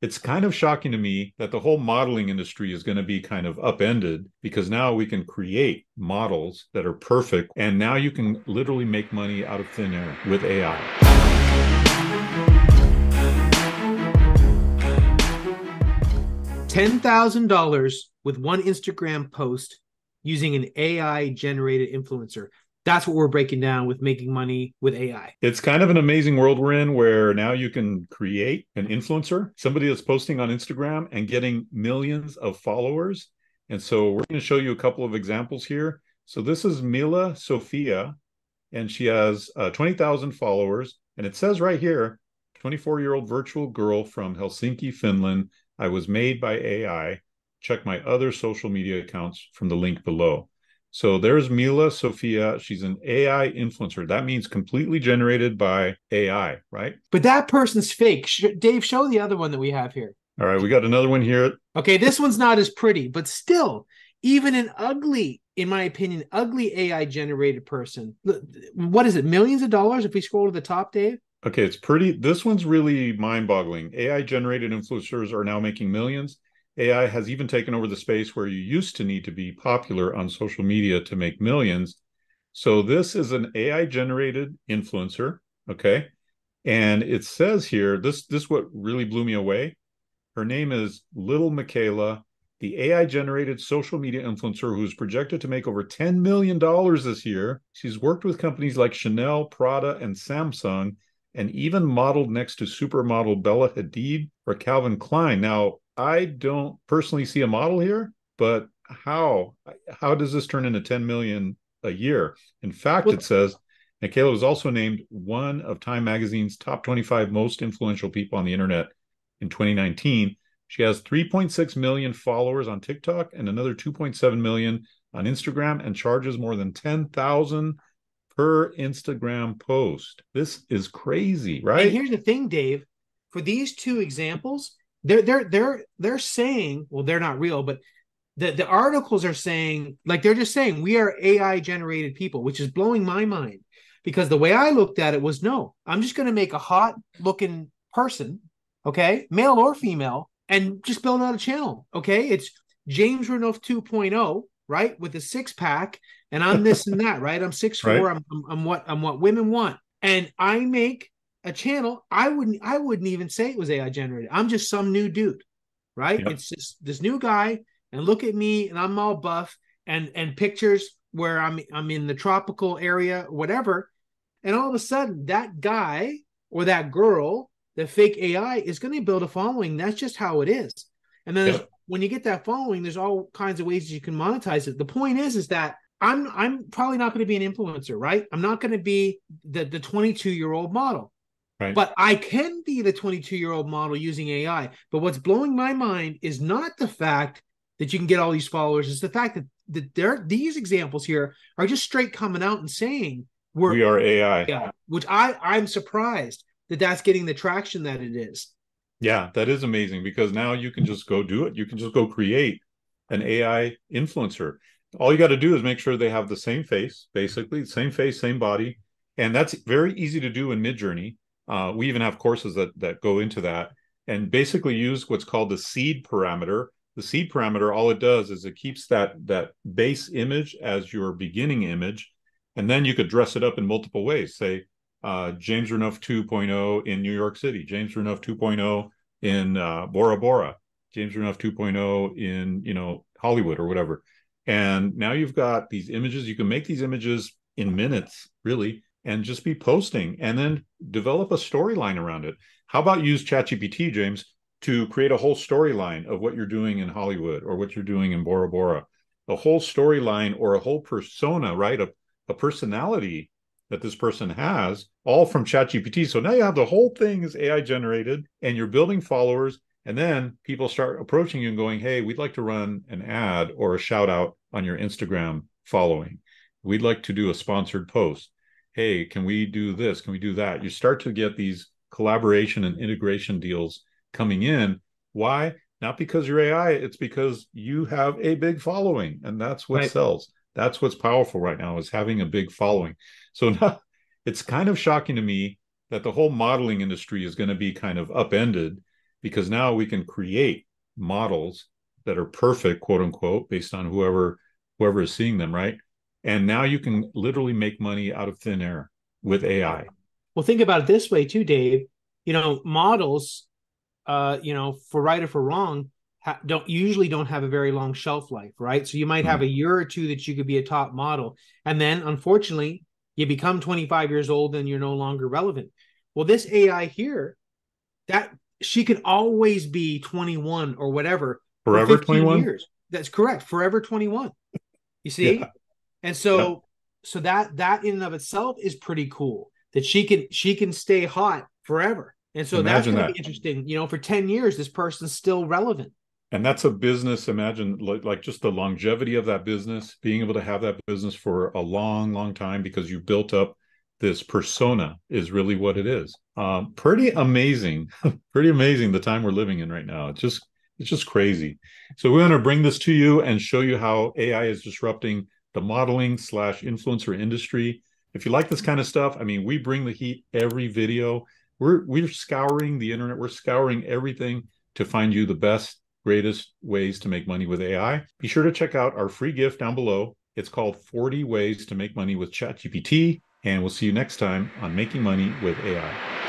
It's kind of shocking to me that the whole modeling industry is going to be kind of upended because now we can create models that are perfect. And now you can literally make money out of thin air with AI. $10,000 with one Instagram post using an AI generated influencer. That's what we're breaking down with making money with AI. It's kind of an amazing world we're in where now you can create an influencer, somebody that's posting on Instagram and getting millions of followers. And so we're going to show you a couple of examples here. So this is Mila Sofia, and she has 20,000 followers. And it says right here, 24-year-old virtual girl from Helsinki, Finland. I was made by AI. Check my other social media accounts from the link below. So there's Mila Sofia. She's an AI influencer. That means completely generated by AI, right? But that person's fake. Dave, show the other one that we have here. All right, we got another one here. Okay, this one's not as pretty, but still, even an ugly, in my opinion, ugly AI generated person. What is it? Millions of dollars if we scroll to the top, Dave? Okay, it's pretty. This one's really mind-boggling. AI generated influencers are now making millions. AI has even taken over the space where you used to need to be popular on social media to make millions. So this is an AI generated influencer, okay? And it says here, this what really blew me away. Her name is Little Michaela, the AI generated social media influencer who's projected to make over $10 million this year. She's worked with companies like Chanel, Prada, and Samsung, and even modeled next to supermodel Bella Hadid or Calvin Klein. Now, I don't personally see a model here, but how does this turn into 10 million a year? In fact, it says Michaela was also named one of Time Magazine's top 25 most influential people on the internet in 2019. She has 3.6 million followers on TikTok and another 2.7 million on Instagram, and charges more than 10,000 per Instagram post. This is crazy, right? And here's the thing, Dave. For these two examples, they're saying, well, they're not real, but the articles are saying, like, they're just saying we are AI generated people, which is blowing my mind, because the way I looked at it was, no, I'm just going to make a hot looking person, okay, male or female, and just build out a channel. Okay, it's James Renouf 2.0, right, with a six pack, and I'm this and that, right? I'm 6'4". Right. I'm what women want, and I make a channel. I wouldn't even say it was AI generated. I'm just some new dude, right? Yep. It's just this new guy, and look at me, and I'm all buff, and pictures where I'm in the tropical area, whatever, and all of a sudden that guy or that girl, the fake AI, is going to build a following. That's just how it is. And then Yep. when you get that following, there's all kinds of ways you can monetize it. The point is that I'm probably not going to be an influencer, right? I'm not going to be the 22-year-old model. Right. But I can be the 22-year-old model using AI. But what's blowing my mind is not the fact that you can get all these followers. It's the fact that these examples here are just straight coming out and saying We are AI. yeah, which I'm surprised that that's getting the traction that it is. Yeah, that is amazing because now you can just go do it. You can just go create an AI influencer. All you got to do is make sure they have the same face, basically, same face, same body. And that's very easy to do in Midjourney. We even have courses that go into that and basically use what's called the seed parameter. The seed parameter, all it does is it keeps that base image as your beginning image, and then you could dress it up in multiple ways. Say James Renouf 2.0 in New York City, James Renouf 2.0 in Bora Bora, James Renouf 2.0 in Hollywood or whatever. And now you've got these images. You can make these images in minutes, really, and just be posting and then develop a storyline around it. How about use ChatGPT, James, to create a whole storyline of what you're doing in Hollywood or what you're doing in Bora Bora? A whole storyline or a whole persona, right? A personality that this person has, all from ChatGPT. So now you have the whole thing is AI generated and you're building followers. And then people start approaching you and going, hey, we'd like to run an ad or a shout out on your Instagram following. We'd like to do a sponsored post. Hey, can we do this? Can we do that? You start to get these collaboration and integration deals coming in. Why? Not because you're AI, it's because you have a big following, and that's what Right. sells. That's what's powerful right now is having a big following. So now it's kind of shocking to me that the whole modeling industry is going to be kind of upended because now we can create models that are perfect, quote unquote, based on whoever is seeing them, right? And now you can literally make money out of thin air with AI. Well, think about it this way too, Dave. Models, for right or for wrong, don't have a very long shelf life, right? So you might have a year or two that you could be a top model, and then unfortunately, you become 25 years old and you're no longer relevant. Well, this AI here, that she can always be 21 or whatever for Forever 15 21. years. That's correct. Forever 21. You see? Yeah. And so that in and of itself is pretty cool that she can stay hot forever. And so that's Imagine going to that. be interesting. For 10 years, this person's still relevant. And that's a business. Imagine like just the longevity of that business, being able to have that business for a long, long time because you built up this persona is really what it is. Pretty amazing, pretty amazing the time we're living in right now. It's just crazy. So we want to bring this to you and show you how AI is disrupting the modeling / influencer industry. If you like this kind of stuff, I mean, we bring the heat every video. We're scouring the internet. We're scouring everything to find you the best, greatest ways to make money with AI. Be sure to check out our free gift down below. It's called 40 Ways to Make Money with ChatGPT. And we'll see you next time on Making Money with AI.